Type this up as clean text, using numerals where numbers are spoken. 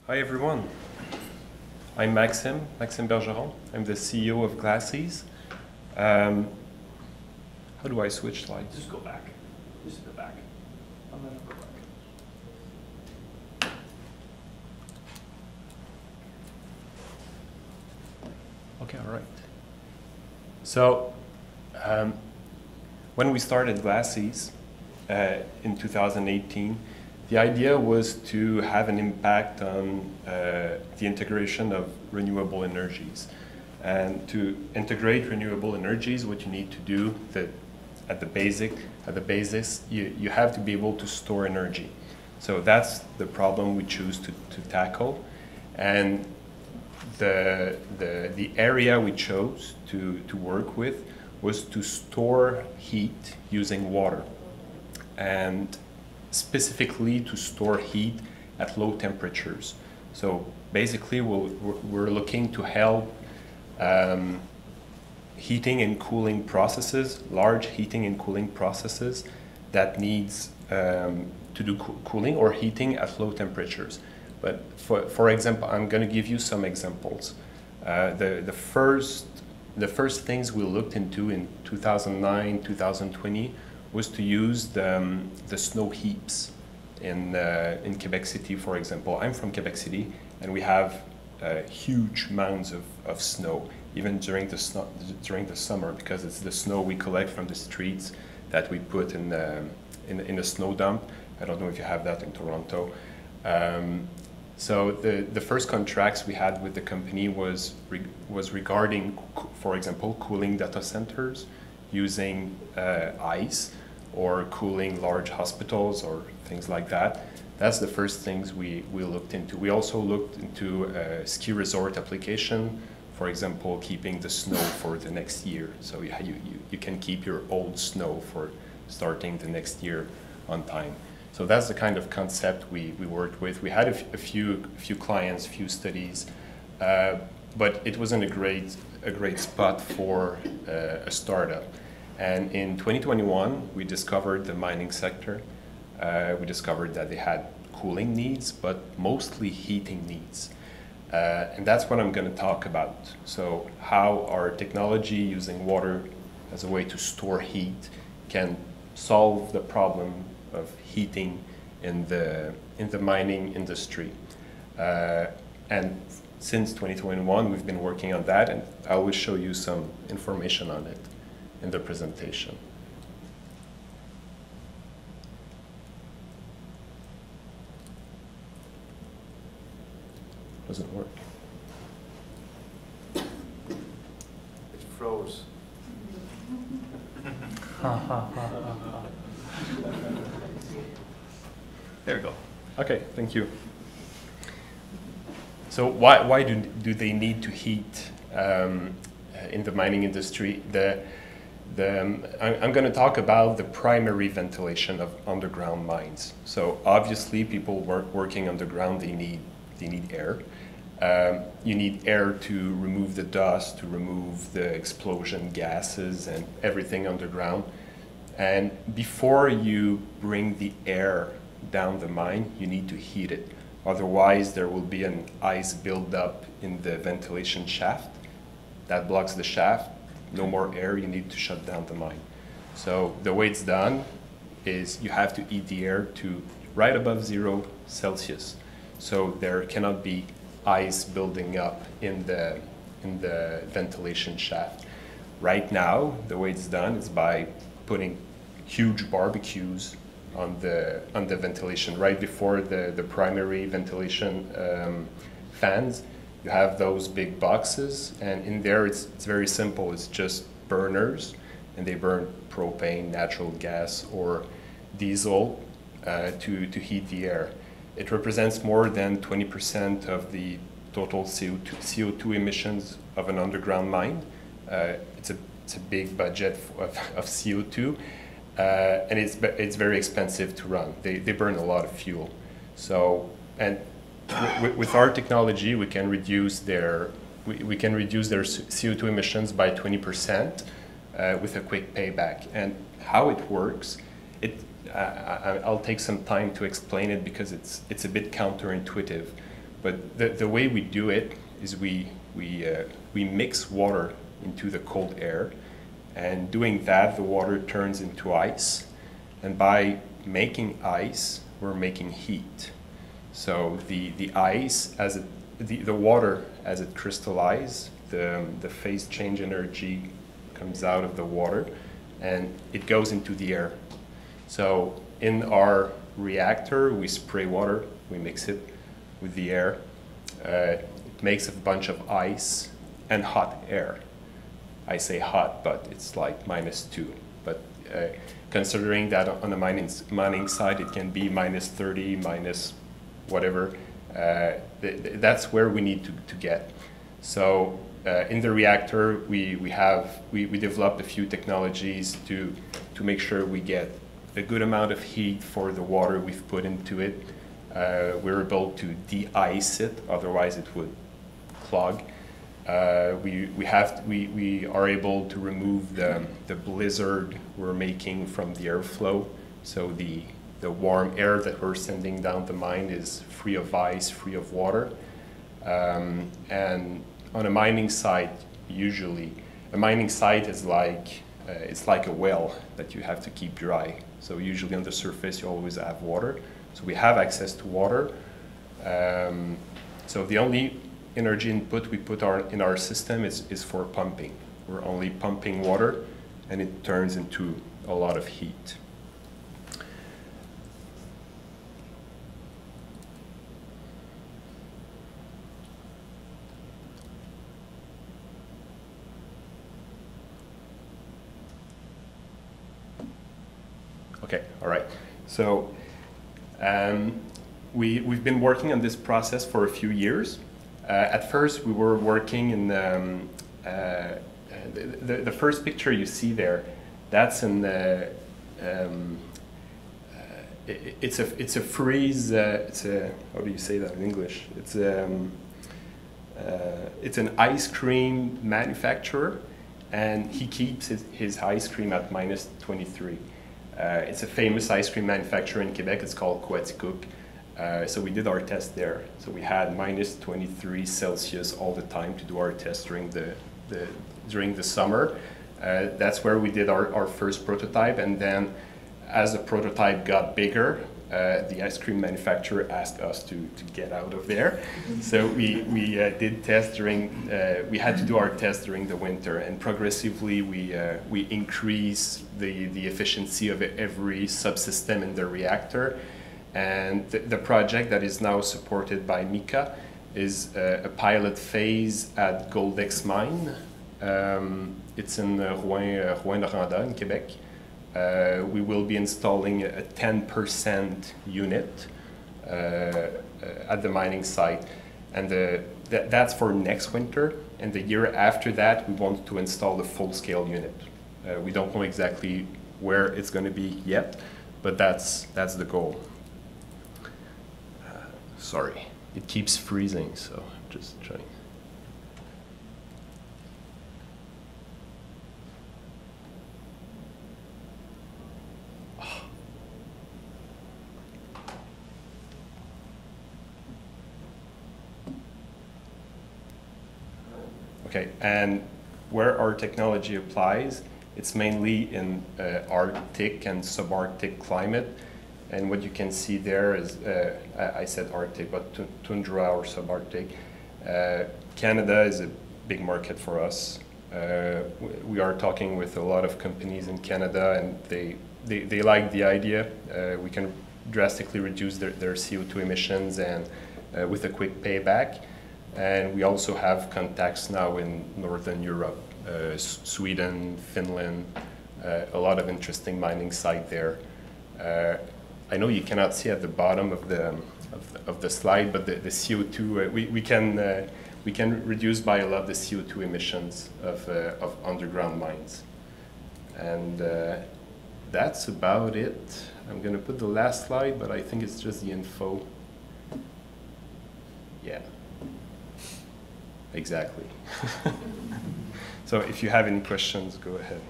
Hi everyone, I'm Maxim Bergeron. I'm the CEO of Glacies. How do I switch slides? Just go back. Just at the back. And then go back. Okay, all right. So, when we started Glacies in 2018, the idea was to have an impact on the integration of renewable energies. And to integrate renewable energies, what you need to do at the basis, you have to be able to store energy. So that's the problem we choose to tackle. And the area we chose to work with was to store heat using water, and specifically to store heat at low temperatures. So basically we're looking to help heating and cooling processes, large heating and cooling processes that needs to do cooling or heating at low temperatures. But for example, I'm going to give you some examples. The first things we looked into in 2009, 2020 was to use the snow heaps in Quebec City, for example. I'm from Quebec City, and we have huge amounts of snow, even during the summer, because it's the snow we collect from the streets that we put in a snow dump. I don't know if you have that in Toronto. So the first contracts we had with the company was regarding, for example, cooling data centers using ice, or cooling large hospitals or things like that. That's the first things we looked into. We also looked into a ski resort application, for example, keeping the snow for the next year. So you can keep your old snow for starting the next year on time. So that's the kind of concept we worked with. We had a few clients, few studies, but it wasn't a great spot for a startup. And in 2021, we discovered the mining sector. We discovered that they had cooling needs, but mostly heating needs. And that's what I'm going to talk about. So how our technology using water as a way to store heat can solve the problem of heating in the mining industry. And since 2021, we've been working on that, and I will show you some information on it in the presentation. Doesn't work. It froze. There we go. Okay, thank you. So why do they need to heat in the mining industry? I'm going to talk about the primary ventilation of underground mines. So obviously, people working underground, they need air. You need air to remove the dust, to remove the explosion gases and everything underground. And before you bring the air down the mine, you need to heat it. Otherwise, there will be an ice buildup in the ventilation shaft that blocks the shaft. No more air, you need to shut down the mine. So the way it's done is you have to heat the air to right above 0 Celsius. So there cannot be ice building up in the ventilation shaft. Right now, the way it's done is by putting huge barbecues on the ventilation right before the primary ventilation fans. You have those big boxes, and in there it's very simple. It's just burners, and they burn propane, natural gas, or diesel to heat the air. It represents more than 20% of the total CO2 emissions of an underground mine. It's a big budget of CO2, and it's very expensive to run. They burn a lot of fuel. So, and with our technology, we can reduce their CO2 emissions by 20% with a quick payback. And how it works, I'll take some time to explain it because it's a bit counterintuitive. But the way we do it is we mix water into the cold air, and doing that, the water turns into ice. And by making ice, we're making heat. So the ice, the water, as it crystallizes, the phase change energy comes out of the water, and it goes into the air. So in our reactor, we spray water, we mix it with the air. It makes a bunch of ice and hot air. I say hot, but it's like -2. But considering that on the mining side, it can be -30, minus whatever, that's where we need to get. So in the reactor, we developed a few technologies to make sure we get a good amount of heat for the water we've put into it. We're able to de-ice it, otherwise it would clog. We are able to remove the blizzard we're making from the airflow. So the warm air that we're sending down the mine is free of ice, free of water. And on a mining site, usually, a mining site is like, it's like a well that you have to keep dry. So usually on the surface, you always have water. So we have access to water. So the only energy input we put in our system is for pumping. We're only pumping water, and it turns into a lot of heat. Okay, all right. So we've been working on this process for a few years. At first, we were working in the first picture you see there. That's in the it's a freeze. It's a, how do you say that in English? It's an ice cream manufacturer, and he keeps his ice cream at -23. It's a famous ice cream manufacturer in Quebec. It's called Coaticook. So we did our test there. So we had -23 Celsius all the time to do our test during the summer. That's where we did our first prototype. And then as the prototype got bigger, the ice cream manufacturer asked us to get out of there. So we did test during, we had to do our test during the winter, and progressively we increased the efficiency of every subsystem in the reactor. And the project that is now supported by MICA is a pilot phase at Goldex mine. It's in Rouyn-Noranda in Quebec. We will be installing a 10% unit at the mining site, and that's for next winter. And the year after that, we want to install the full-scale unit. We don't know exactly where it's going to be yet, but that's the goal. Sorry, it keeps freezing, so I'm just trying. Okay, and where our technology applies, it's mainly in Arctic and subarctic climate. And what you can see there is, I said Arctic, but tundra or subarctic. Canada is a big market for us. We are talking with a lot of companies in Canada, and they like the idea. We can drastically reduce their CO2 emissions, and with a quick payback. And we also have contacts now in Northern Europe, Sweden, Finland, a lot of interesting mining site there. I know you cannot see at the bottom of the slide, but the CO2 we can reduce by a lot the CO2 emissions of underground mines, and that's about it. I'm going to put the last slide, but I think it's just the info. Yeah, exactly. So if you have any questions, go ahead.